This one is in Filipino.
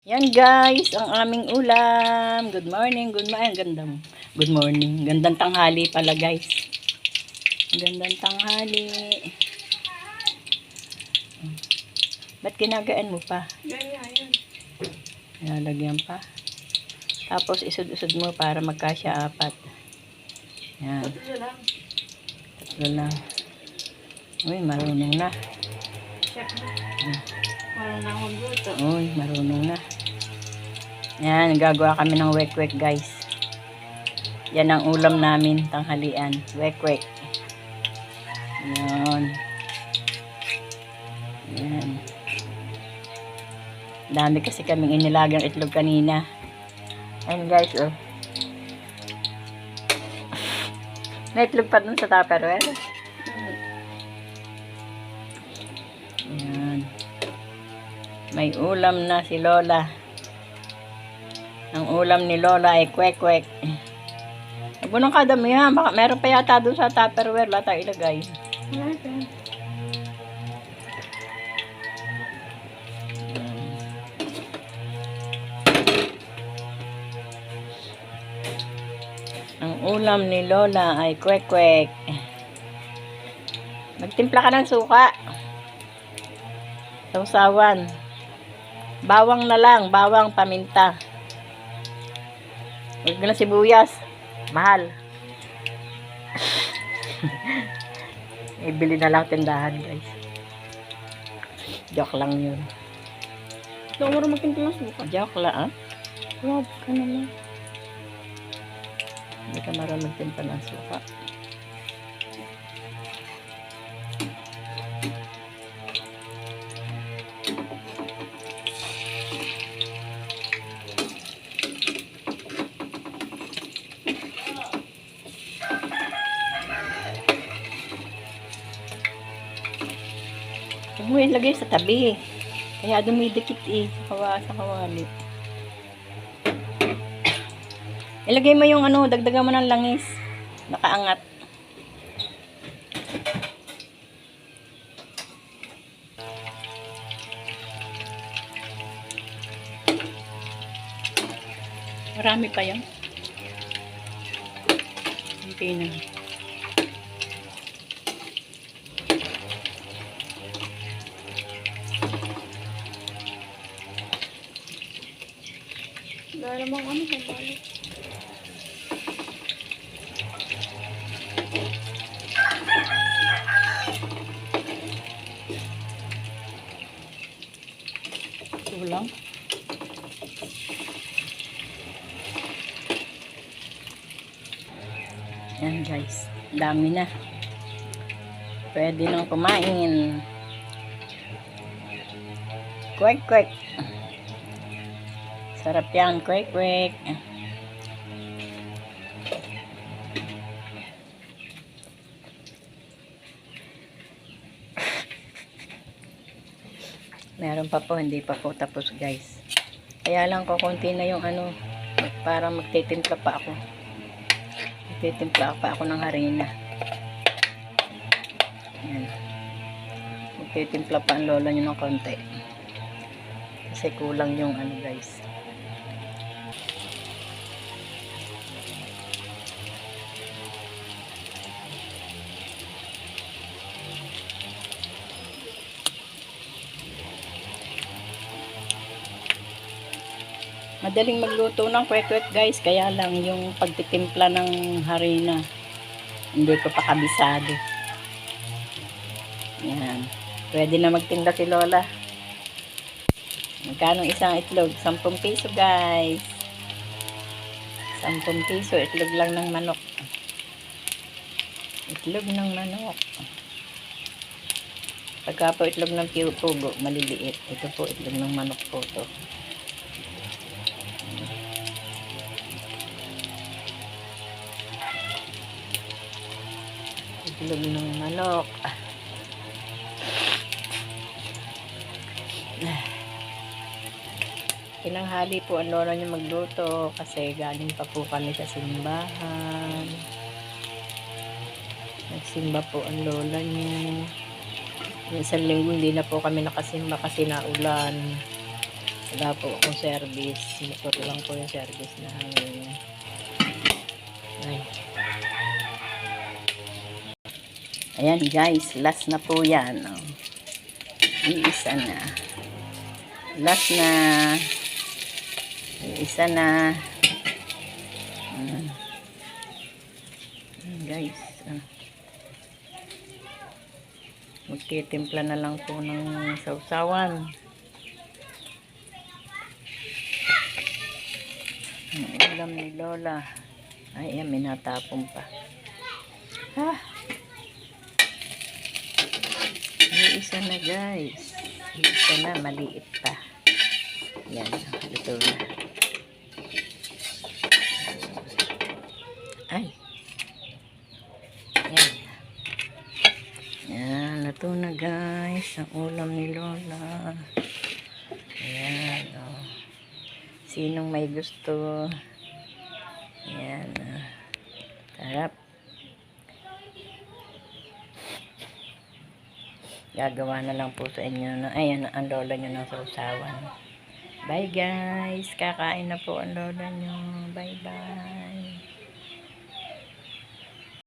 Yan guys, ang aming ulam. Good morning, good morning. Gandang good morning. Gandang tanghali pala guys. Gandang tanghali. Ba't ginagaan mo pa? Ganyan. Nalagyan pa. Tapos isud-usod mo para magkasya 4. Yan. Tatlo lang. Tatlo lang. Uy, marunong na. Chef na. Parang na akong luto. Uy, marunong na. Yan, gagawa kami ng wek-wek guys. Yan ang ulam namin, tanghalian. Wek-wek. Yan. Yan. Dami kasi kaming inilagang itlog kanina. Ayan guys, oh. May itlog pa dun sa Tupperware. Ayan. May ulam na si Lola. Ang ulam ni Lola ay kwek-kwek. Huwag mo nang kadamihan. Baka meron pa yata dun sa Tupperware. Lata ilagay. Ang ulam ni Lola ay kwek-kwek. Magtimpla ka ng suka. Sausawan. Bawang na lang. Bawang, paminta. Huwag na sibuyas. Mahal. Ibili na lang tindahan guys. Joke lang yun. Ito mo rin magtinto ng suka. Joke lang ah. Wag ka naman. Hindi ka marunong magtinta ng suka. Huwag mo ilagay sa tabi. Kaya dumidikit sa kawali. Ilagay mo yung dagdagan mo ng langis. Nakaangat. Marami pa yan. Okay na. Dahil namang sa balik. Ulang. Yan guys. Dami na. Pwede nang kumain. Kwek-kwek. Sarap yan. Kwek-kwek. Meron pa po. Hindi pa po tapos guys. Kaya lang ko konti na yung para magtitimpla pa ako. Magtitimpla pa ako ng harina. Ayan. Magtitimpla pa ang lola nyo ng konti. Kasi kulang yung guys. Madaling magluto ng kwek-kwek guys. Kaya lang yung pagtitimpla ng harina. Hindi ko pa kabisado. Yan. Pwede na magtinda si Lola. Magkano isang itlog? 10 piso guys. 10 piso. Itlog lang ng manok. Itlog ng manok. Pagka po itlog ng pugo, maliliit. Ito po itlog ng manok po to. Itlog ng manok. Tinanghali po ang lola niyo magluto kasi galing pa po kami sa simbahan. Nagsimba po ang lola niyo. Yung isang linggo hindi na po kami nakasimba kasi naulan. Wala po akong service. Motor lang po yung service namin. Ay. Ayan guys, last na po yan. Oh. Iisa na. Last na. Iisa na. Guys. Magtitimpla na lang po ng sausawan. Ang ulam ni Lola. Ay, ayan, minatapon pa. Isa na guys. Isa na, maliit pa. Yan, ito na. Ay. Yan. Yan, ito na guys. Ang ulam ni Lola. Yan, oh. Sinong may gusto? Yan, oh. Sarap. Gagawa na lang po sa inyo na, ayan, ang lola nyo ng sausawan. Bye guys. Kakain na po ang lola nyo. Bye bye.